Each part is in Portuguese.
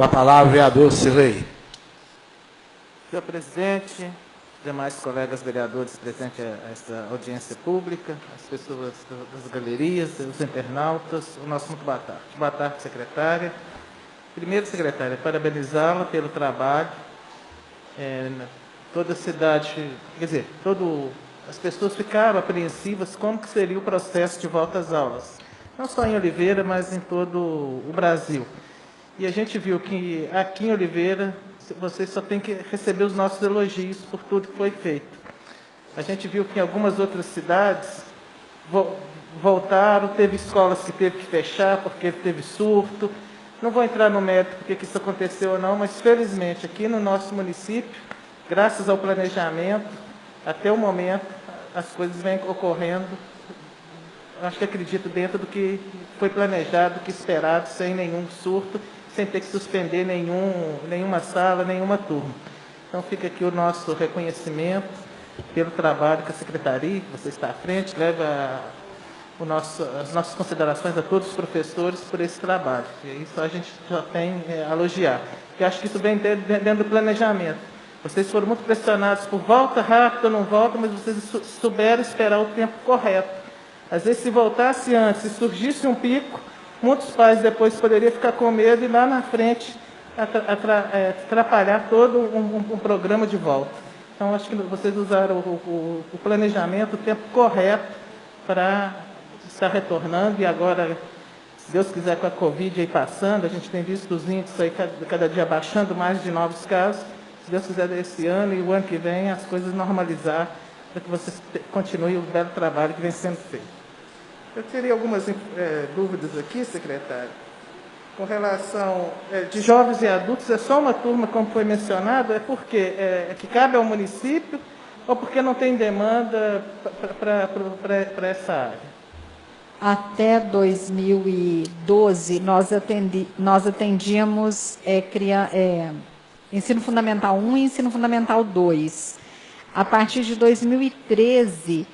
Com a palavra, o vereador Cirlei. Senhor presidente, demais colegas vereadores presentes a esta audiência pública, as pessoas das galerias, os internautas, o nosso muito boa tarde. Boa tarde, secretária. Primeiro, secretária, parabenizá-la pelo trabalho. Toda a cidade, quer dizer, as pessoas ficaram apreensivas como que seria o processo de volta às aulas. Não só em Oliveira, mas em todo o Brasil. E a gente viu que aqui em Oliveira, vocês só têm que receber os nossos elogios por tudo que foi feito. A gente viu que em algumas outras cidades voltaram, teve escolas que teve que fechar porque teve surto. Não vou entrar no mérito porque isso aconteceu ou não, mas felizmente aqui no nosso município, graças ao planejamento, até o momento, as coisas vêm ocorrendo, acho que acredito, dentro do que foi planejado, do que esperado, sem nenhum surto, sem ter que suspender nenhuma sala, nenhuma turma. Então fica aqui o nosso reconhecimento pelo trabalho que a Secretaria, que você está à frente, leva as nossas considerações a todos os professores por esse trabalho. E isso a gente já tem a elogiar. E acho que isso vem dentro do planejamento. Vocês foram muito pressionados por volta rápida ou não volta, mas vocês souberam esperar o tempo correto. Às vezes, se voltasse antes, se surgisse um pico, muitos pais depois poderiam ficar com medo e lá na frente atrapalhar todo um programa de volta. Então, acho que vocês usaram o planejamento, o tempo correto para estar retornando. E agora, se Deus quiser, com a Covid aí passando, a gente tem visto os índices aí cada dia baixando, mais de novos casos. Se Deus quiser, esse ano e o ano que vem, as coisas normalizar, para que vocês continuem o belo trabalho que vem sendo feito. Eu teria algumas dúvidas aqui, secretário. Com relação de jovens e adultos, é só uma turma, como foi mencionado, porque é que cabe ao município ou porque não tem demanda para essa área? Até 2012, nós atendíamos ensino fundamental 1 e ensino fundamental 2. A partir de 2013,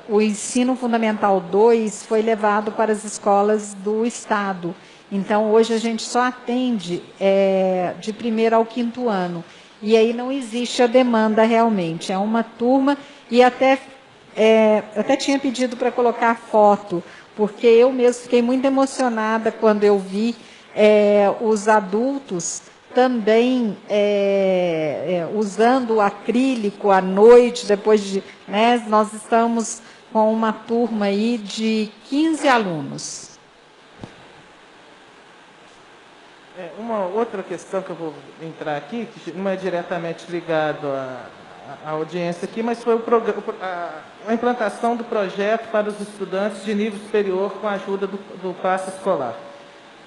o ensino fundamental 2 foi levado para as escolas do Estado. Então, hoje a gente só atende de 1º ao 5º ano. E aí não existe a demanda realmente. É uma turma, e até tinha pedido para colocar foto, porque eu mesmo fiquei muito emocionada quando eu vi os adultos também usando o acrílico à noite, depois de... nós estamos com uma turma aí de 15 alunos. Uma outra questão que eu vou entrar aqui, que não é diretamente ligado à audiência aqui, mas foi a implantação do projeto para os estudantes de nível superior com a ajuda do passe escolar.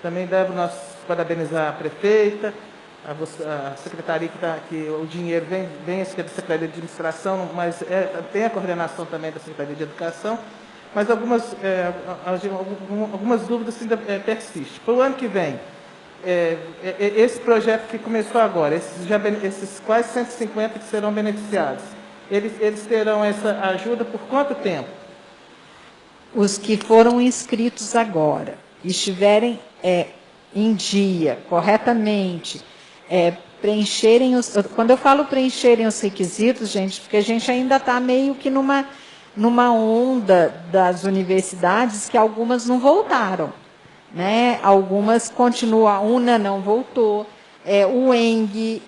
Também devo nós parabenizar a prefeita, a secretaria que o dinheiro vem da Secretaria de Administração, mas tem a coordenação também da Secretaria de Educação, mas algumas dúvidas ainda persistem. Para o ano que vem, esse projeto que começou agora, esses quase 150 que serão beneficiados, eles terão essa ajuda por quanto tempo? Os que foram inscritos agora, estiverem em dia, corretamente, preencherem quando eu falo preencherem os requisitos, gente, porque a gente ainda está meio que numa onda das universidades que algumas não voltaram, algumas continuam, a UNA não voltou, o ENG,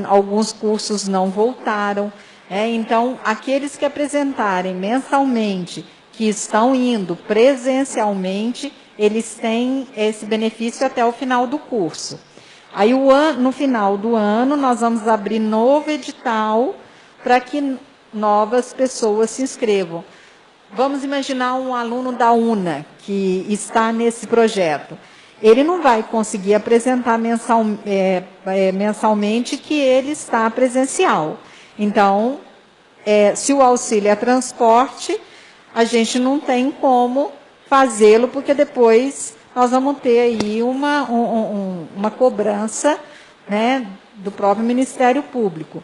alguns cursos não voltaram, então aqueles que apresentarem mensalmente, que estão indo presencialmente, eles têm esse benefício até o final do curso. Aí, no final do ano, nós vamos abrir novo edital para que novas pessoas se inscrevam. Vamos imaginar um aluno da UNA que está nesse projeto. Ele não vai conseguir apresentar mensalmente que ele está presencial. Então, se o auxílio é transporte, a gente não tem como fazê-lo, porque depois nós vamos ter aí uma cobrança, do próprio Ministério Público.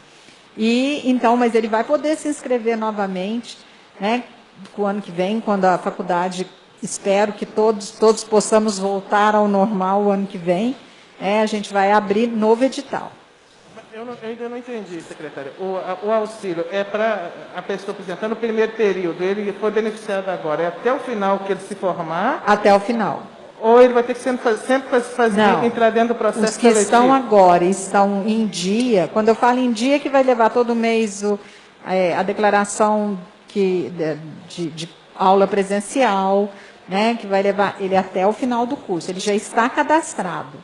Então, mas ele vai poder se inscrever novamente, o ano que vem, quando a faculdade, espero que todos possamos voltar ao normal o ano que vem, a gente vai abrir novo edital. Eu ainda não entendi, secretária. O auxílio é para a pessoa, por exemplo, no primeiro período, ele foi beneficiado agora, é até o final que ele se formar? Até o final. Ou ele vai ter que sempre entrar dentro do processo Os que seletivo? estão agora, estão em dia, quando eu falo em dia, que vai levar todo mês a declaração de aula presencial, né, que vai levar ele até o final do curso. Ele já está cadastrado.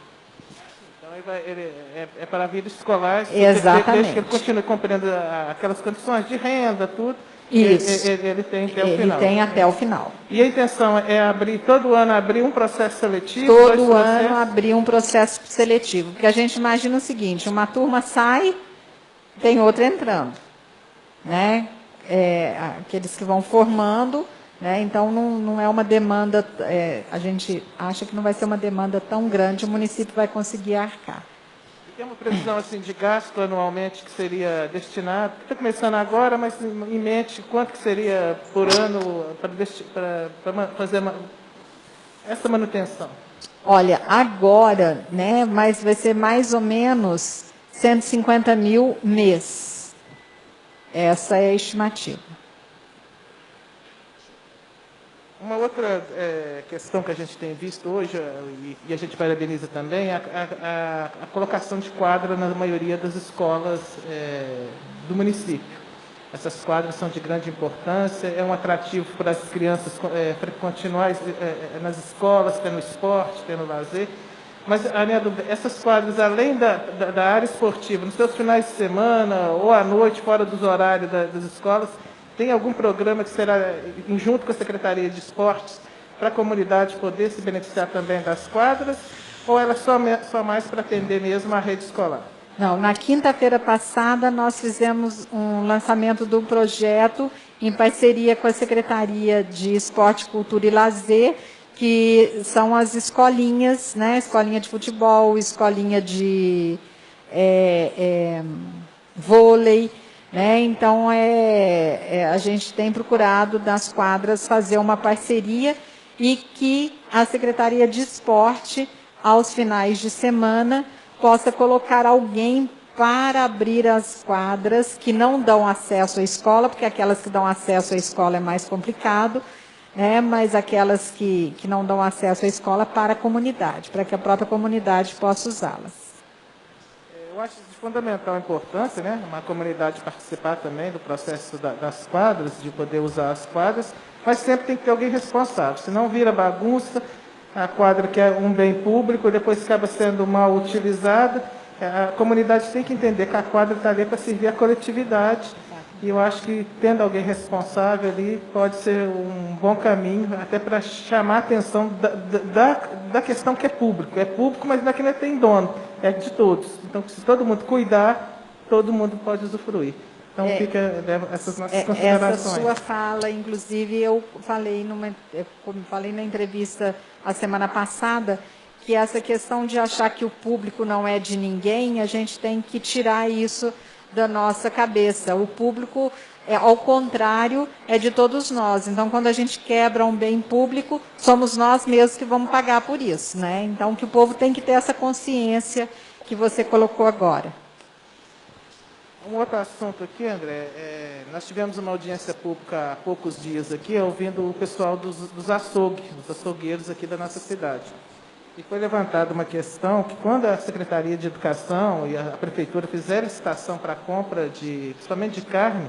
Ele é para a vida escolar, Exatamente. desde que ele continue cumprindo aquelas condições de renda, tudo. Isso. Ele tem até o Ele final. tem até o final. E a intenção é todo ano abrir um processo seletivo? Todo ano abrir um processo seletivo. Porque a gente imagina o seguinte, uma turma sai, tem outra entrando. Né? Aqueles que vão formando, né? Então não é uma demanda, a gente acha que não vai ser uma demanda tão grande, o município vai conseguir arcar. Tem uma previsão assim, de gasto anualmente que seria destinado, está começando agora, mas em mente, quanto que seria por ano para fazer essa manutenção? Olha, agora, né, mas vai ser mais ou menos 150 mil mês. Essa é a estimativa. Uma outra questão que a gente tem visto hoje, e a gente parabeniza também, é a colocação de quadra na maioria das escolas do município. Essas quadras são de grande importância, é um atrativo para as crianças continuar nas escolas, tendo esporte, tendo lazer. Mas a minha dúvida, essas quadras, além da área esportiva, nos seus finais de semana ou à noite, fora dos horários das escolas, tem algum programa que será, junto com a Secretaria de Esportes, para a comunidade poder se beneficiar também das quadras? Ou ela só mais para atender mesmo a rede escolar? Não, na quinta-feira passada nós fizemos um lançamento do projeto em parceria com a Secretaria de Esporte, Cultura e Lazer, que são as escolinhas, né? Escolinha de futebol, escolinha de vôlei, né? Então, a gente tem procurado das quadras fazer uma parceria e que a Secretaria de Esporte, aos finais de semana, possa colocar alguém para abrir as quadras que não dão acesso à escola, porque aquelas que dão acesso à escola é mais complicado, né? Mas aquelas que não dão acesso à escola para a comunidade, para que a própria comunidade possa usá-las. Eu acho de fundamental importância, né, uma comunidade participar também do processo das quadras, de poder usar as quadras, mas sempre tem que ter alguém responsável, senão vira bagunça, a quadra que é um bem público, depois acaba sendo mal utilizada. A comunidade tem que entender que a quadra está ali para servir a coletividade, e eu acho que tendo alguém responsável ali pode ser um bom caminho, até para chamar a atenção da questão que é público, mas não é que não tem dono, é de todos. Então, se todo mundo cuidar, todo mundo pode usufruir. Então, fica essas nossas considerações. Essa sua fala, inclusive, eu falei na entrevista a semana passada, que essa questão de achar que o público não é de ninguém, a gente tem que tirar isso da nossa cabeça. O público, ao contrário, é de todos nós. Então, quando a gente quebra um bem público, somos nós mesmos que vamos pagar por isso, né? Então, que o povo tem que ter essa consciência que você colocou agora. Um outro assunto aqui, André, nós tivemos uma audiência pública há poucos dias aqui, ouvindo o pessoal dos açougueiros aqui da nossa cidade. E foi levantada uma questão que quando a Secretaria de Educação e a Prefeitura fizeram licitação para a compra, principalmente de carne,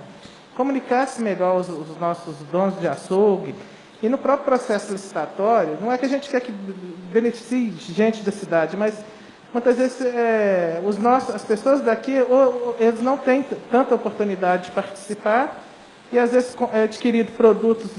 comunicasse melhor os nossos donos de açougue. E no próprio processo licitatório, não é que a gente quer que beneficie gente da cidade, mas muitas vezes as pessoas daqui, eles não têm tanta oportunidade de participar, e às vezes é adquirido produtos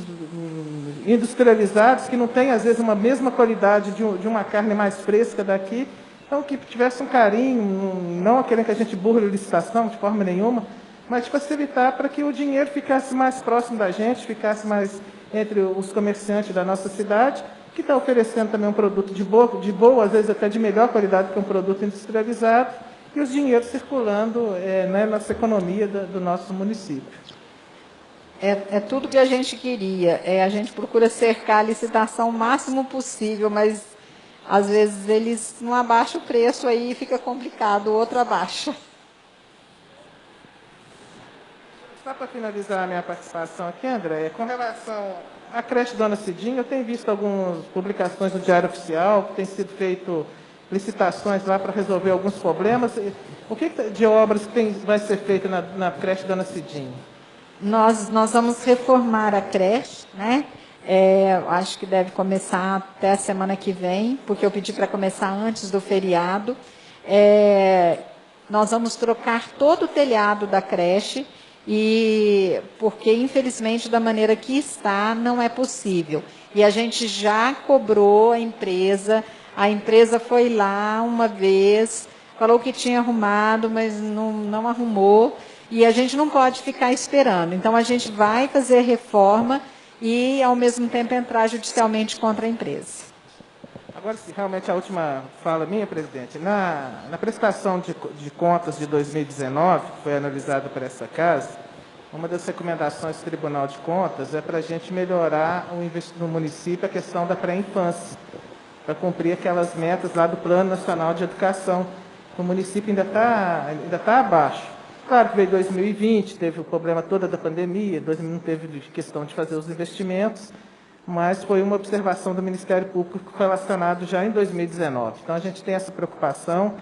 industrializados que não têm, às vezes, uma mesma qualidade de uma carne mais fresca daqui. Então, que tivesse um carinho, não querendo que a gente burle a licitação de forma nenhuma, mas de facilitar para que o dinheiro ficasse mais próximo da gente, ficasse mais entre os comerciantes da nossa cidade, que está oferecendo também um produto de boa, às vezes até de melhor qualidade que um produto industrializado, e os dinheiros circulando na nossa economia do nosso município. É tudo que a gente queria. A gente procura cercar a licitação o máximo possível, mas às vezes eles não abaixam o preço, aí fica complicado, o outro abaixa. Só para finalizar a minha participação aqui, André, com relação à creche Dona Cidinha, eu tenho visto algumas publicações no Diário Oficial, que tem sido feito licitações lá para resolver alguns problemas. O que de obras vai ser feito na creche Dona Cidinha? Nós vamos reformar a creche, né? Acho que deve começar até a semana que vem, porque eu pedi para começar antes do feriado. Nós vamos trocar todo o telhado da creche, porque, infelizmente, da maneira que está, não é possível. E a gente já cobrou a empresa foi lá uma vez, falou que tinha arrumado, mas não arrumou, e a gente não pode ficar esperando. Então, a gente vai fazer a reforma e, ao mesmo tempo, entrar judicialmente contra a empresa. Agora, realmente, a última fala minha, presidente. Na prestação de contas de 2019, que foi analisada por essa casa, uma das recomendações do Tribunal de Contas é para a gente melhorar no município a questão da pré-infância, para cumprir aquelas metas lá do Plano Nacional de Educação. O município ainda tá abaixo. Claro que veio 2020, teve o problema toda da pandemia, não teve questão de fazer os investimentos, mas foi uma observação do Ministério Público que foi relacionado já em 2019. Então, a gente tem essa preocupação,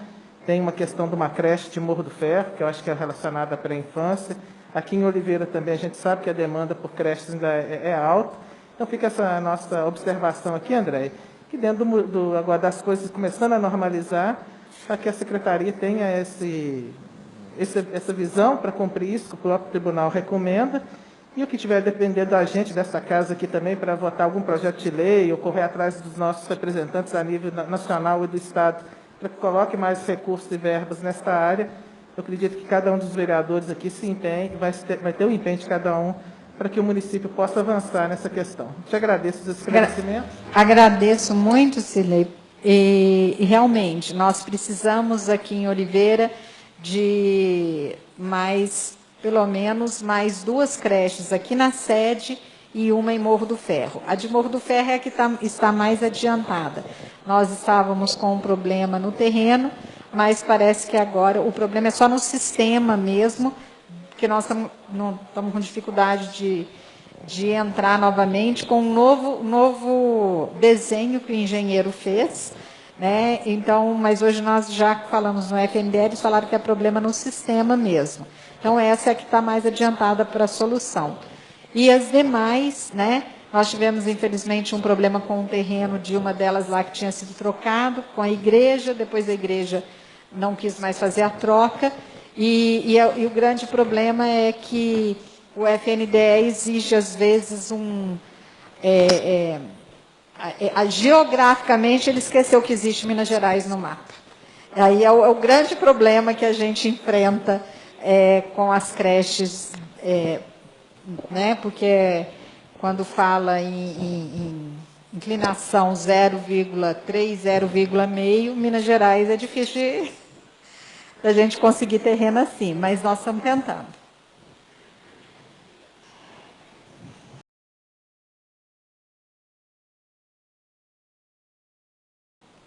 tem uma questão de uma creche de Morro do Ferro, que eu acho que é relacionada à pré-infância. Aqui em Oliveira também a gente sabe que a demanda por creches ainda é alta. Então, fica essa nossa observação aqui, André, que dentro agora das coisas começando a normalizar, para que a Secretaria tenha essa visão para cumprir isso que o próprio Tribunal recomenda, e o que tiver dependendo da gente, dessa casa aqui também, para votar algum projeto de lei, ou correr atrás dos nossos representantes a nível nacional e do Estado, para que coloque mais recursos e verbas nesta área. Eu acredito que cada um dos vereadores aqui se empenhe, vai ter o empenho de cada um, para que o município possa avançar nessa questão. Te agradeço os esclarecimentos. Agradeço muito, Cirlei. E realmente, nós precisamos aqui em Oliveira de pelo menos mais 2 creches aqui na sede e uma em Morro do Ferro. A de Morro do Ferro é a que está mais adiantada. Nós estávamos com um problema no terreno, mas parece que agora o problema é só no sistema mesmo, que nós estamos com dificuldade de entrar novamente com um novo desenho que o engenheiro fez, né? Então, mas hoje nós já falamos no FNDE, eles falaram que é problema no sistema mesmo. Então, essa é a que está mais adiantada para a solução. E as demais, né? Nós tivemos, infelizmente, um problema com o terreno de uma delas lá que tinha sido trocado com a igreja, depois a igreja não quis mais fazer a troca, e o grande problema é que o FNDE exige, às vezes, geograficamente, ele esqueceu que existe Minas Gerais no mapa. Aí é o grande problema que a gente enfrenta com as creches, né, porque quando fala em inclinação 0,3, 0,5, Minas Gerais é difícil da gente conseguir terreno assim, mas nós estamos tentando.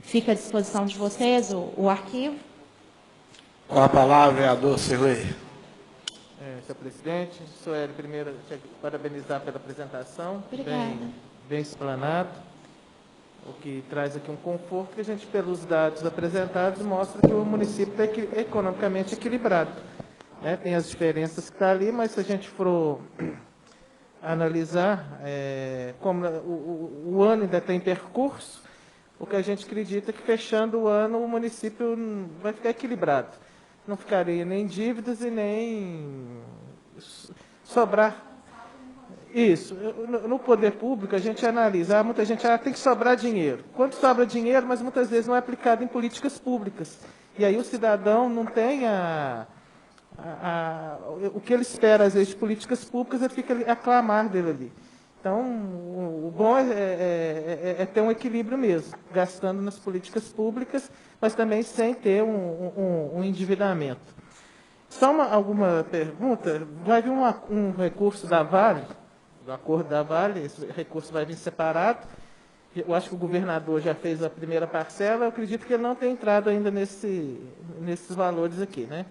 Fica à disposição de vocês o arquivo. Com a palavra, vereador Cirlei. Senhor presidente, Sueli, primeiro, parabenizar pela apresentação. Obrigada. Bem explanado, o que traz aqui um conforto, que a gente, pelos dados apresentados, mostra que o município é economicamente equilibrado. Né? Tem as diferenças que estão ali, mas se a gente for analisar, como o ano ainda tem percurso, o que a gente acredita é que, fechando o ano, o município vai ficar equilibrado. Não ficaria nem dívidas e nem sobrar. Isso. No poder público, a gente analisa, muita gente tem que sobrar dinheiro. Quando sobra dinheiro, mas muitas vezes não é aplicado em políticas públicas. E aí o cidadão não tem o que ele espera, às vezes, de políticas públicas, ele fica a clamar dele ali. Então, o bom é ter um equilíbrio mesmo, gastando nas políticas públicas, mas também sem ter um endividamento. Só alguma pergunta, vai vir um recurso da Vale, do acordo da Vale, esse recurso vai vir separado, eu acho que o governador já fez a primeira parcela, eu acredito que ele não tem entrado ainda nesses valores aqui, né?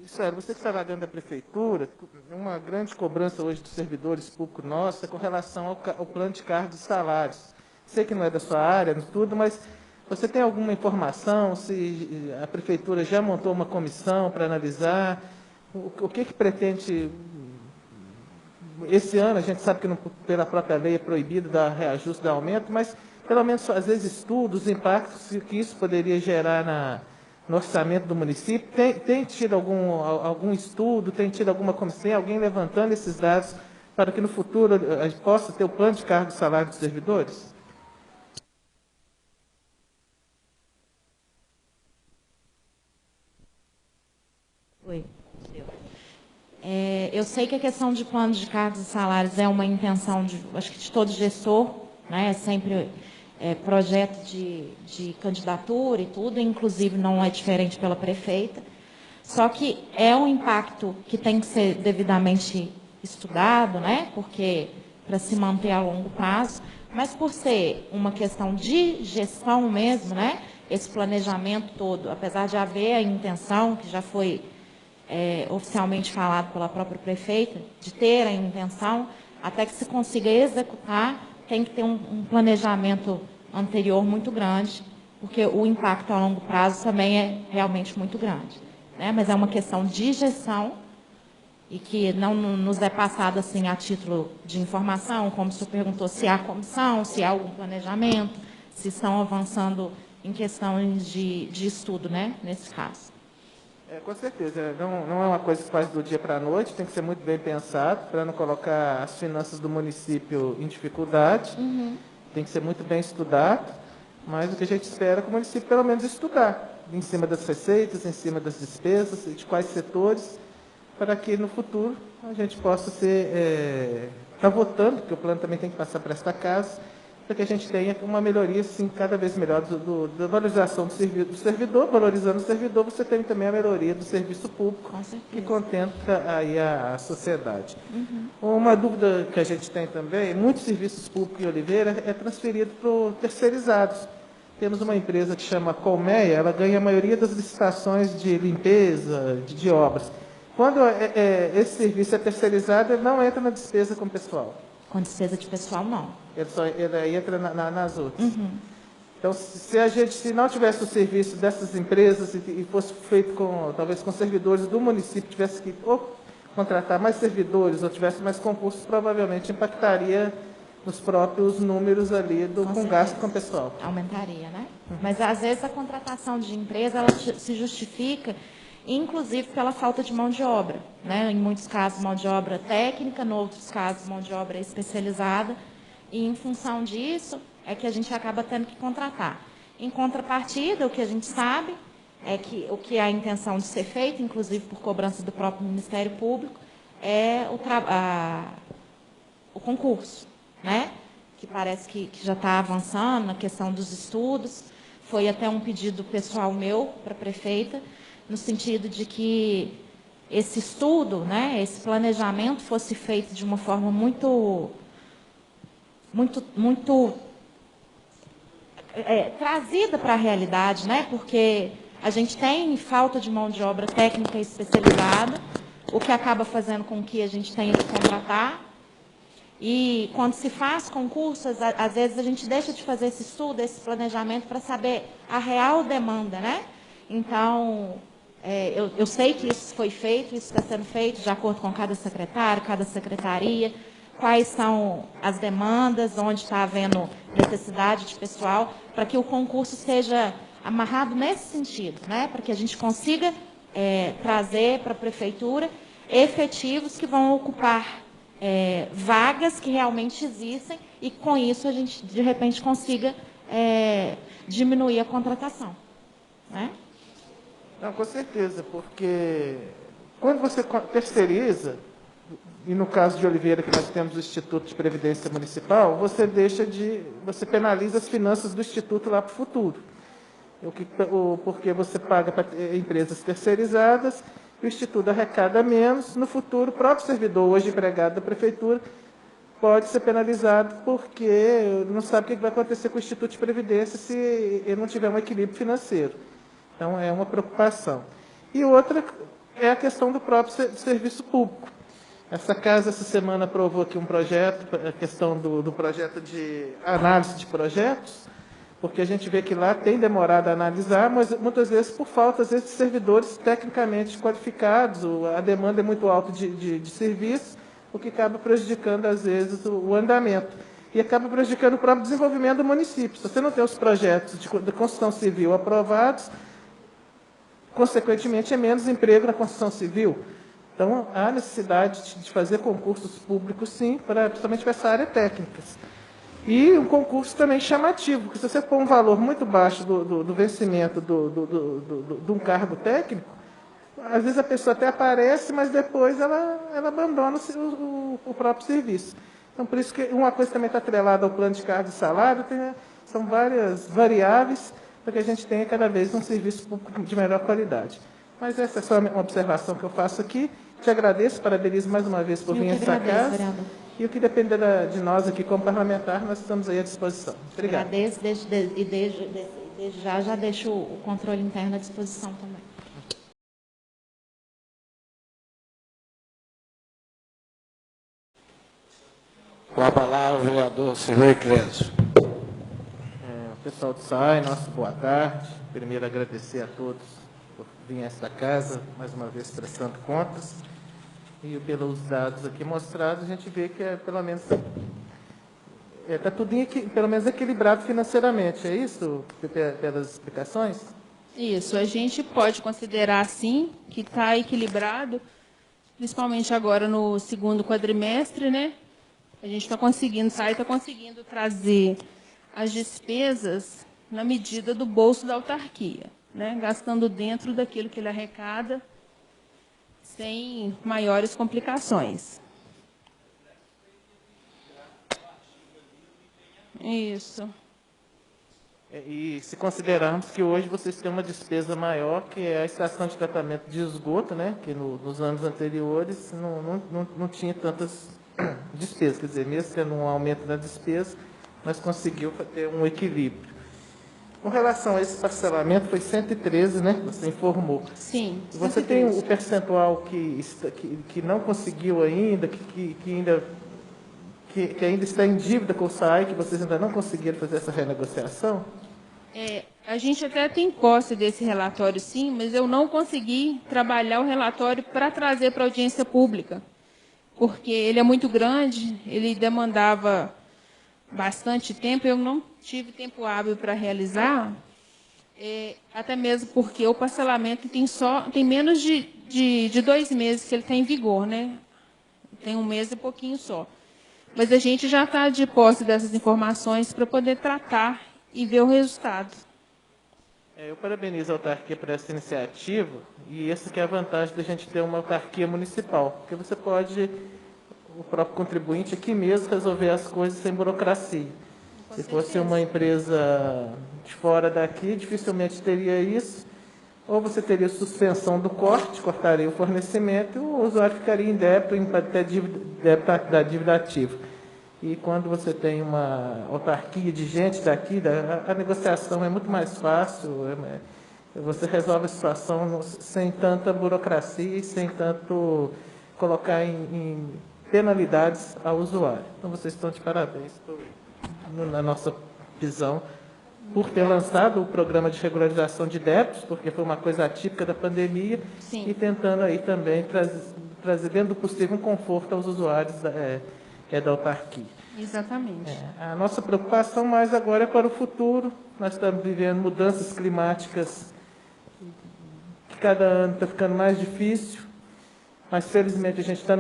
Sério, você que está lá dentro da prefeitura, uma grande cobrança hoje dos servidores públicos nossos é com relação ao plano de cargos e salários. Sei que não é da sua área, não tudo, mas você tem alguma informação se a prefeitura já montou uma comissão para analisar? O que pretende... Esse ano a gente sabe que pela própria lei é proibido dar reajuste, dar aumento, mas pelo menos às vezes estuda os impactos que isso poderia gerar no orçamento do município. Tem tido algum estudo, tem tido alguma comissão, alguém levantando esses dados para que no futuro a gente possa ter o plano de cargo e salário dos servidores? Oi. Eu sei que a questão de plano de cargos e salários é uma intenção, acho que de todo gestor, né? É sempre projeto de candidatura e tudo, inclusive não é diferente pela prefeita. Só que é um impacto que tem que ser devidamente estudado, né? Porque para se manter a longo prazo, mas por ser uma questão de gestão mesmo, né? Esse planejamento todo, apesar de haver a intenção, que já foi oficialmente falado pela própria prefeita, de ter a intenção, até que se consiga executar, tem que ter um planejamento anterior muito grande, porque o impacto a longo prazo também é realmente muito grande, né? Mas é uma questão de gestão e que não nos é passado assim a título de informação, como o senhor perguntou, se há comissão, se há algum planejamento, se estão avançando em questões de estudo, né, nesse caso. Com certeza, não é uma coisa que se faz do dia para a noite, tem que ser muito bem pensado para não colocar as finanças do município em dificuldade, tem que ser muito bem estudado, mas o que a gente espera é que o município pelo menos estudar, em cima das receitas, em cima das despesas, de quais setores, para que no futuro a gente possa estar votando, porque o plano também tem que passar para esta casa, para que a gente tenha uma melhoria, assim, cada vez melhor da valorização do servidor. Valorizando o servidor, você tem também a melhoria do serviço público, que contenta aí a sociedade. Uma dúvida que a gente tem também, muitos serviços públicos em Oliveira é transferido para terceirizados. Temos uma empresa que chama Colmeia, ela ganha a maioria das licitações de limpeza, de obras. Quando esse serviço é terceirizado, ele não entra na despesa com o pessoal. Com despesa de pessoal, não. Ele entra nas outras. Então, se não tivesse o serviço dessas empresas e fosse feito talvez com servidores do município, tivesse que ou contratar mais servidores ou tivesse mais concursos, provavelmente impactaria nos próprios números ali com gasto com o pessoal. Aumentaria, né? Mas às vezes a contratação de empresa ela se justifica inclusive pela falta de mão de obra, né? Em muitos casos, mão de obra técnica, em outros casos, mão de obra especializada, e em função disso é que a gente acaba tendo que contratar. Em contrapartida, o que a gente sabe é que o que há a intenção de ser feito, inclusive por cobrança do próprio Ministério Público, é o concurso, né? Que parece que já está avançando na questão dos estudos. Foi até um pedido pessoal meu para a prefeita, no sentido de que esse estudo, né, esse planejamento fosse feito de uma forma muito trazida para a realidade, né, porque a gente tem falta de mão de obra técnica especializada, o que acaba fazendo com que a gente tenha que contratar. E quando se faz concursos, às vezes a gente deixa de fazer esse estudo, esse planejamento, para saber a real demanda, né? Então, eu sei que isso foi feito, isso está sendo feito de acordo com cada secretário, cada secretaria, quais são as demandas, onde está havendo necessidade de pessoal, para que o concurso seja amarrado nesse sentido, né? Para que a gente consiga trazer para a prefeitura efetivos que vão ocupar vagas que realmente existem e, com isso, a gente, de repente, consiga diminuir a contratação, né? Não, com certeza, porque quando você terceiriza, e no caso de Oliveira, que nós temos o Instituto de Previdência Municipal, você penaliza as finanças do Instituto lá para o futuro. Porque você paga para empresas terceirizadas o Instituto arrecada menos, no futuro o próprio servidor, hoje empregado da Prefeitura, pode ser penalizado porque não sabe o que vai acontecer com o Instituto de Previdência se ele não tiver um equilíbrio financeiro. Então, é uma preocupação. E outra é a questão do próprio serviço público. Essa casa, essa semana, aprovou aqui um projeto, a questão do projeto de análise de projetos, porque a gente vê que lá tem demorado a analisar, mas muitas vezes por falta, às vezes, de servidores tecnicamente qualificados, a demanda é muito alta de serviço, o que acaba prejudicando, às vezes, o andamento. E acaba prejudicando o próprio desenvolvimento do município. Se você não tem os projetos de construção civil aprovados, consequentemente, é menos emprego na construção civil. Então, há necessidade de fazer concursos públicos, sim, principalmente para essa área técnica. E um concurso também chamativo, porque se você pôr um valor muito baixo do vencimento de um cargo técnico, às vezes a pessoa até aparece, mas depois ela abandona o próprio serviço. Então, por isso que uma coisa também está atrelada ao plano de cargos e salário, são várias variáveis para que a gente tenha cada vez um serviço público de melhor qualidade. Mas essa é só uma observação que eu faço aqui. Te agradeço, parabenizo mais uma vez por vir a essa casa. Vereador. E o que depender de nós aqui como parlamentar, nós estamos aí à disposição. Obrigado. Agradeço e desde já deixo o controle interno à disposição também. Com a palavra, o vereador Silvio Crespo. O pessoal do SAI, nosso boa tarde. Primeiro, agradecer a todos por vir a esta casa, mais uma vez prestando contas. E pelos dados aqui mostrados, a gente vê que pelo menos está tudo pelo menos equilibrado financeiramente. É isso, pelas explicações? Isso, a gente pode considerar, sim, que está equilibrado, principalmente agora no segundo quadrimestre, né? A gente está conseguindo, SAI está conseguindo trazer as despesas na medida do bolso da autarquia, né? Gastando dentro daquilo que ele arrecada, sem maiores complicações. Isso. E se considerarmos que hoje vocês têm uma despesa maior, que é a estação de tratamento de esgoto, né? Que nos anos anteriores não tinha tantas despesas. Quer dizer, mesmo tendo um aumento da despesa, mas conseguiu ter um equilíbrio. Com relação a esse parcelamento, foi 113, né? Você informou. Sim. Você 113. tem o percentual que não conseguiu ainda, que ainda está em dívida com o SAI, que vocês ainda não conseguiram fazer essa renegociação? A gente até tem posse desse relatório, sim, mas eu não consegui trabalhar o relatório para trazer para a audiência pública, porque ele é muito grande, ele demandava bastante tempo, eu não tive tempo hábil para realizar, até mesmo porque o parcelamento tem menos de 2 meses que ele está em vigor, né? Tem 1 mês e pouquinho só. Mas a gente já está de posse dessas informações para poder tratar e ver o resultado. Eu parabenizo a autarquia por essa iniciativa, e essa que é a vantagem da gente ter uma autarquia municipal, porque você pode, o próprio contribuinte aqui mesmo, resolver as coisas sem burocracia. Se fosse uma empresa de fora daqui, dificilmente teria isso, ou você teria suspensão do corte, cortaria o fornecimento, e o usuário ficaria em débito, até débito da dívida ativa. E quando você tem uma autarquia de gente daqui, a negociação é muito mais fácil, você resolve a situação sem tanta burocracia e sem tanto colocar em penalidades ao usuário. Então, vocês estão de parabéns na nossa visão por ter lançado o programa de regularização de débitos, porque foi uma coisa atípica da pandemia. Sim. E tentando aí também trazer, dentro do possível, um conforto aos usuários da autarquia. Exatamente. A nossa preocupação mais agora é para o futuro. Nós estamos vivendo mudanças climáticas que cada ano está ficando mais difícil, mas felizmente a gente está,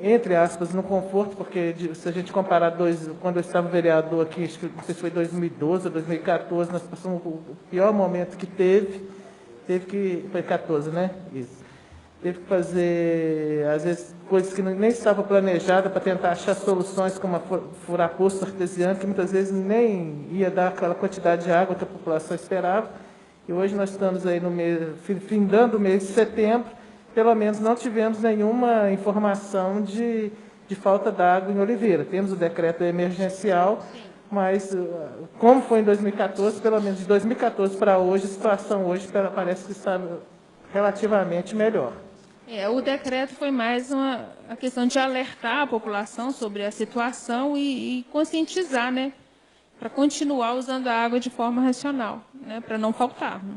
entre aspas, no conforto, porque se a gente comparar quando eu estava vereador aqui, acho que não sei se foi 2012 ou 2014, nós passamos o pior momento que foi 14, né? Isso. Teve que fazer, às vezes, coisas que nem estavam planejadas para tentar achar soluções, como furar poço artesiano, que muitas vezes nem ia dar aquela quantidade de água que a população esperava. E hoje nós estamos aí findando o mês de setembro, pelo menos não tivemos nenhuma informação de falta d'água em Oliveira. Temos o decreto emergencial, mas como foi em 2014, pelo menos de 2014 para hoje, a situação hoje parece que está relativamente melhor. O decreto foi mais a questão de alertar a população sobre a situação e conscientizar, né, para continuar usando a água de forma racional, né, para não faltar. Né?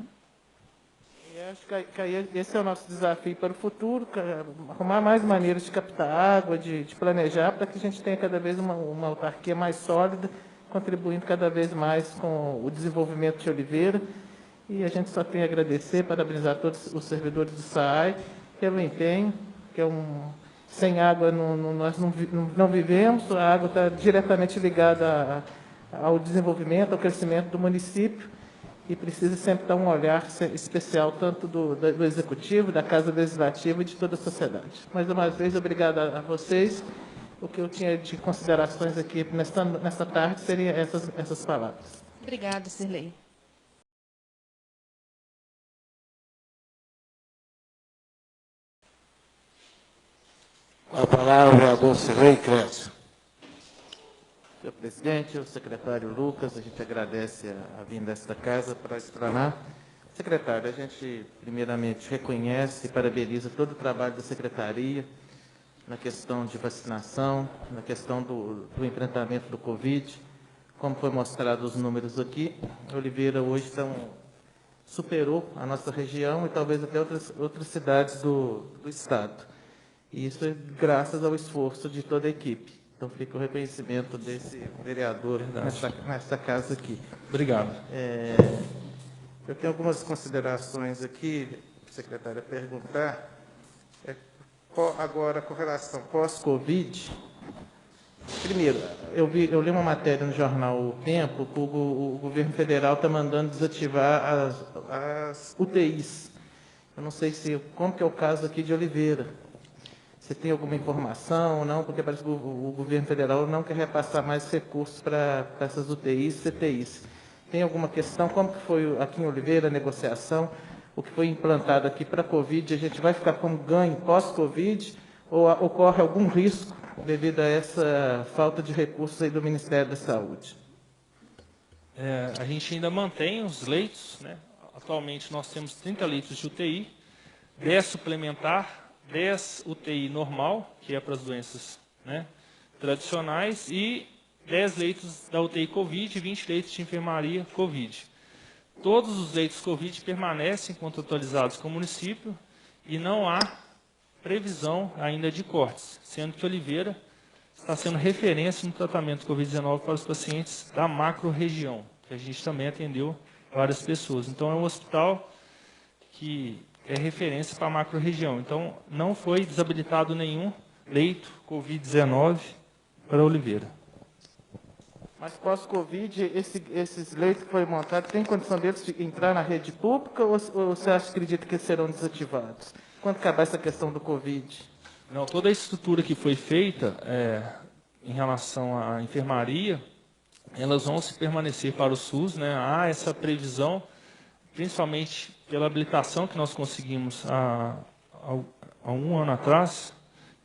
E acho que esse é o nosso desafio para o futuro, arrumar mais maneiras de captar água, de planejar, para que a gente tenha cada vez uma autarquia mais sólida, contribuindo cada vez mais com o desenvolvimento de Oliveira. E a gente só tem a agradecer, parabenizar todos os servidores do SAAI pelo empenho, que sem água nós não vivemos, a água está diretamente ligada ao desenvolvimento, ao crescimento do município, e precisa sempre dar um olhar especial, tanto do Executivo, da Casa Legislativa e de toda a sociedade. Mais uma vez, obrigado a vocês. O que eu tinha de considerações aqui nesta tarde seriam essas palavras. Obrigada, Cirlei. Com a palavra, o vereador Cirlei Cresce. Senhor presidente, o secretário Lucas, a gente agradece a vinda desta casa para explanar. Secretário, a gente primeiramente reconhece e parabeniza todo o trabalho da secretaria na questão de vacinação, na questão do enfrentamento do Covid. Como foi mostrado os números aqui, Oliveira hoje superou a nossa região e talvez até outras cidades do estado. E isso é graças ao esforço de toda a equipe. Então, fica o reconhecimento desse vereador nessa casa aqui. Obrigado. Eu tenho algumas considerações aqui, secretária, perguntar. Agora, com relação pós-Covid, primeiro, eu li uma matéria no jornal O Tempo, que o governo federal está mandando desativar as UTIs. Eu não sei como que é o caso aqui de Oliveira. Você tem alguma informação ou não? Porque parece que o governo federal não quer repassar mais recursos para essas UTIs e CTIs. Tem alguma questão? Como que foi aqui em Oliveira a negociação? O que foi implantado aqui para a Covid, a gente vai ficar com ganho pós-Covid ou ocorre algum risco devido a essa falta de recursos aí do Ministério da Saúde? A gente ainda mantém os leitos, né? Atualmente nós temos 30 leitos de UTI, 10 suplementar, 10 UTI normal, que é para as doenças, né, tradicionais, e 10 leitos da UTI Covid e 20 leitos de enfermaria Covid. Todos os leitos Covid permanecem contratualizados com o município e não há previsão ainda de cortes, sendo que Oliveira está sendo referência no tratamento Covid-19 para os pacientes da macro-região, que a gente também atendeu várias pessoas. Então, é um hospital que é referência para a macro-região. Então, não foi desabilitado nenhum leito Covid-19 para Oliveira. Mas pós-Covid, esses leitos que foram montados, tem condição deles de entrar na rede pública ou você acredita que serão desativados? Quando acabar essa questão do Covid? Não, toda a estrutura que foi feita em relação à enfermaria, elas vão se permanecer para o SUS, né? Há essa previsão, principalmente pela habilitação que nós conseguimos há um ano atrás,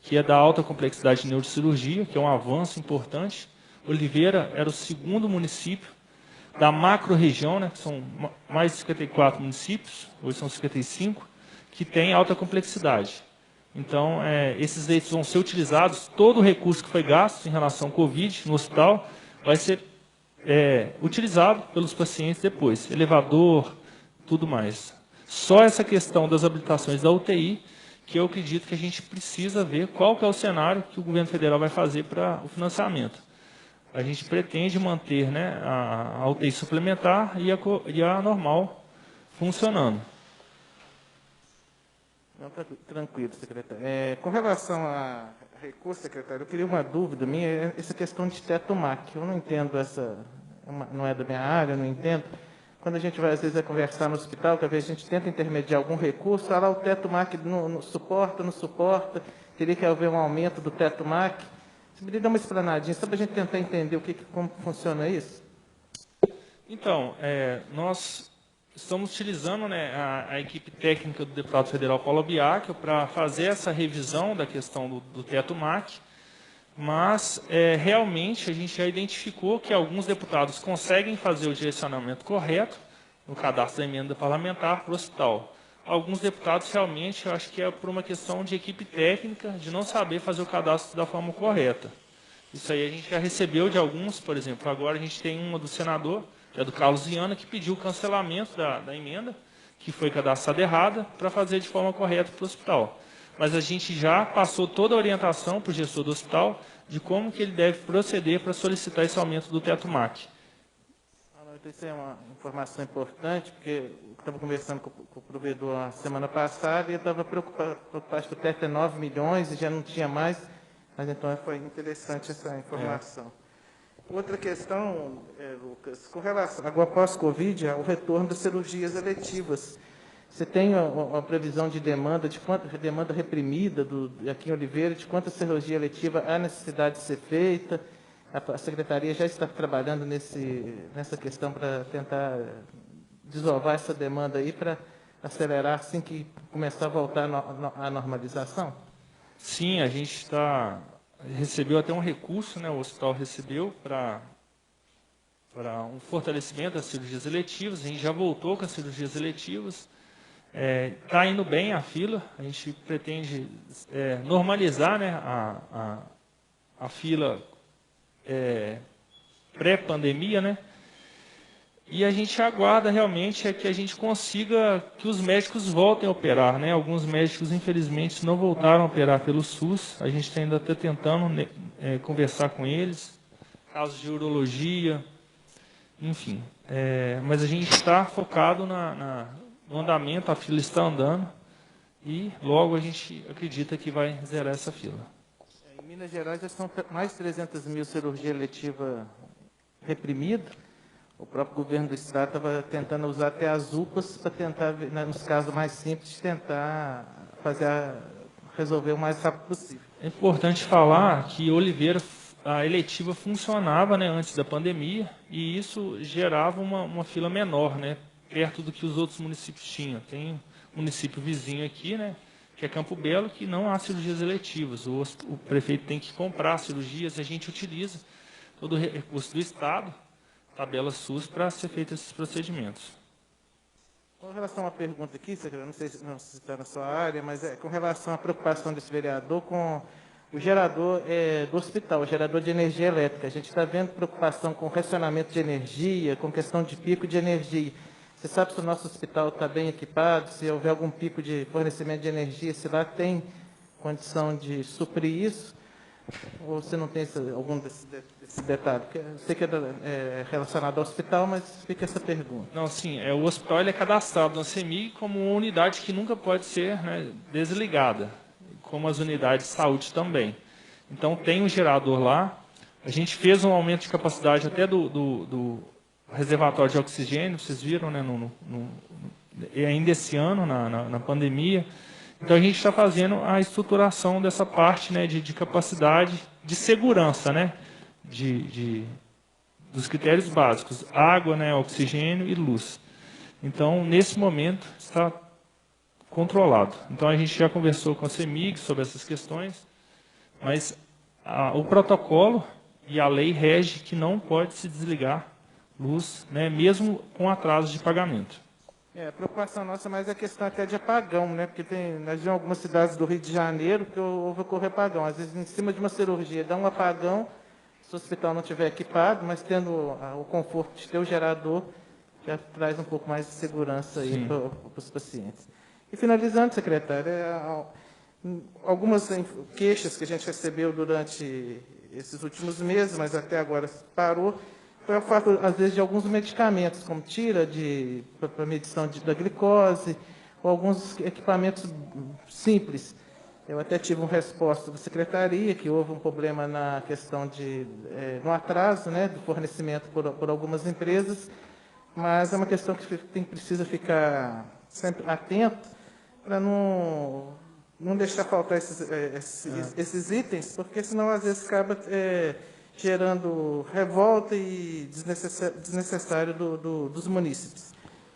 que é da alta complexidade de neurocirurgia, que é um avanço importante. Oliveira era o segundo município da macro-região, né, que são mais de 54 municípios, hoje são 55, que tem alta complexidade. Então, esses leitos vão ser utilizados, todo o recurso que foi gasto em relação ao Covid no hospital vai ser utilizado pelos pacientes depois, elevador, tudo mais. Só essa questão das habilitações da UTI, que eu acredito que a gente precisa ver qual que é o cenário que o governo federal vai fazer para o financiamento. A gente pretende manter, né, a UTI suplementar e a normal funcionando. Não, tranquilo, secretário. Com relação a recurso, secretário, eu queria uma dúvida minha, essa questão de teto MAC. Eu não entendo não é da minha área, eu não entendo. Quando a gente vai, às vezes, conversar no hospital, que às vezes a gente tenta intermediar algum recurso, lá o teto MAC não suporta, teria que haver um aumento do teto MAC. Você poderia dar uma explanadinha, só para a gente tentar entender como funciona isso? Então, nós estamos utilizando, né, a equipe técnica do deputado federal Paulo Biacchio para fazer essa revisão da questão do teto MAC, mas realmente a gente já identificou que alguns deputados conseguem fazer o direcionamento correto no cadastro da emenda parlamentar para o hospital. Alguns deputados realmente, eu acho que é por uma questão de equipe técnica, de não saber fazer o cadastro da forma correta. Isso aí a gente já recebeu de alguns, por exemplo, agora a gente tem uma do senador, que é do Carlos Viana, que pediu o cancelamento da emenda, que foi cadastrada errada, para fazer de forma correta para o hospital. Mas a gente já passou toda a orientação para o gestor do hospital de como que ele deve proceder para solicitar esse aumento do teto MAC. Isso é uma informação importante, porque eu estava conversando com o provedor a semana passada e eu estava preocupado que o teto é 9 milhões e já não tinha mais, mas então foi interessante essa informação. Outra questão, Lucas, com relação, agora pós-Covid, o retorno das cirurgias eletivas. Você tem uma previsão de demanda, de quanta demanda reprimida aqui em Oliveira, de quanta cirurgia eletiva há necessidade de ser feita? A Secretaria já está trabalhando nessa questão para tentar desovar essa demanda aí, para acelerar assim que começar a voltar à normalização? Sim, a gente recebeu até um recurso, né, o hospital recebeu para um fortalecimento das cirurgias eletivas, a gente já voltou com as cirurgias eletivas, está indo bem a fila, a gente pretende normalizar, né, a fila pré-pandemia, né? E a gente aguarda realmente que a gente consiga que os médicos voltem a operar, né? Alguns médicos, infelizmente, não voltaram a operar pelo SUS. A gente ainda está tentando conversar com eles, casos de urologia, enfim. Mas a gente está focado no andamento, a fila está andando e logo a gente acredita que vai zerar essa fila. Em Minas Gerais já são mais de 300 mil cirurgia eletiva reprimida. O próprio governo do estado estava tentando usar até as UPAs para tentar, nos casos mais simples, tentar resolver o mais rápido possível. É importante falar que Oliveira, a eletiva funcionava, né, antes da pandemia e isso gerava uma fila menor, né, perto do que os outros municípios tinham. Tem um município vizinho aqui, né, que é Campo Belo, que não há cirurgias eletivas. O prefeito tem que comprar cirurgias, a gente utiliza todo o recurso do Estado, tabela SUS, para ser feitos esses procedimentos. Com relação a uma pergunta aqui, secretário, não sei se está na sua área, mas com relação à preocupação desse vereador com o gerador do hospital, o gerador de energia elétrica. A gente está vendo preocupação com racionamento de energia, com questão de pico de energia. Você sabe se o nosso hospital está bem equipado, se houver algum pico de fornecimento de energia, se lá tem condição de suprir isso, ou se não tem algum desse detalhe? Porque eu sei que é relacionado ao hospital, mas fica essa pergunta. Não, sim, o hospital ele é cadastrado na CEMIG como uma unidade que nunca pode ser, né, desligada, como as unidades de saúde também. Então tem um gerador lá, a gente fez um aumento de capacidade até do reservatório de oxigênio, vocês viram, né, ainda esse ano, na pandemia. Então, a gente está fazendo a estruturação dessa parte, né, de capacidade de segurança, né, dos critérios básicos, água, né, oxigênio e luz. Então, nesse momento, está controlado. Então, a gente já conversou com a CEMIG sobre essas questões, mas o protocolo e a lei rege que não pode se desligar luz, né, mesmo com atraso de pagamento. A preocupação nossa mais é a questão até de apagão, né? Porque nós vimos algumas cidades do Rio de Janeiro que houve ocorrer apagão. Às vezes, em cima de uma cirurgia, dá um apagão, se o hospital não estiver equipado, mas tendo o conforto de ter o gerador, já traz um pouco mais de segurança aí para os pacientes. E finalizando, secretário, algumas queixas que a gente recebeu durante esses últimos meses, mas até agora parou, foi o fato, às vezes, de alguns medicamentos, como tira para medição da glicose, ou alguns equipamentos simples. Eu até tive uma resposta da secretaria, que houve um problema na questão no atraso, né, do fornecimento por algumas empresas, mas é uma questão que precisa ficar sempre atento para não deixar faltar esses itens, porque senão, às vezes, acaba gerando revolta e desnecessário dos munícipes.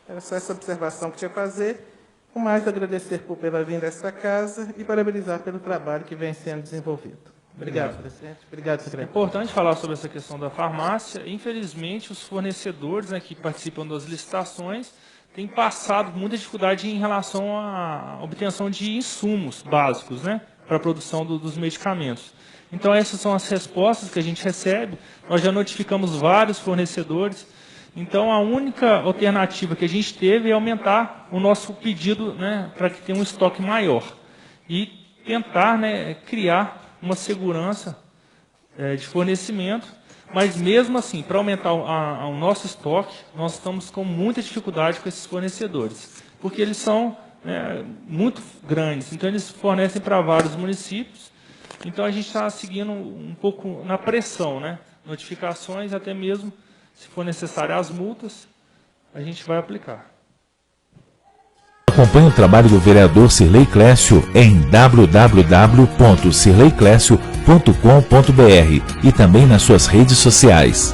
Era só essa observação que tinha a fazer. Com mais, agradecer pela vinda a esta casa e parabenizar pelo trabalho que vem sendo desenvolvido. Obrigado, presidente. Obrigado, É secretário. importante falar sobre essa questão da farmácia. Infelizmente, os fornecedores, né, que participam das licitações têm passado muita dificuldade em relação à obtenção de insumos básicos, né, para a produção dos medicamentos. Então, essas são as respostas que a gente recebe. Nós já notificamos vários fornecedores. Então, a única alternativa que a gente teve é aumentar o nosso pedido, né, para que tenha um estoque maior. E tentar, né, criar uma segurança de fornecimento. Mas, mesmo assim, para aumentar o nosso estoque, nós estamos com muita dificuldade com esses fornecedores. Porque eles são muito grandes. Então, eles fornecem para vários municípios. Então, a gente está seguindo um pouco na pressão, né? Notificações, até mesmo, se for necessário, as multas, a gente vai aplicar. Acompanhe o trabalho do vereador Sirlei Clécio em www.sirleiclécio.com.br e também nas suas redes sociais.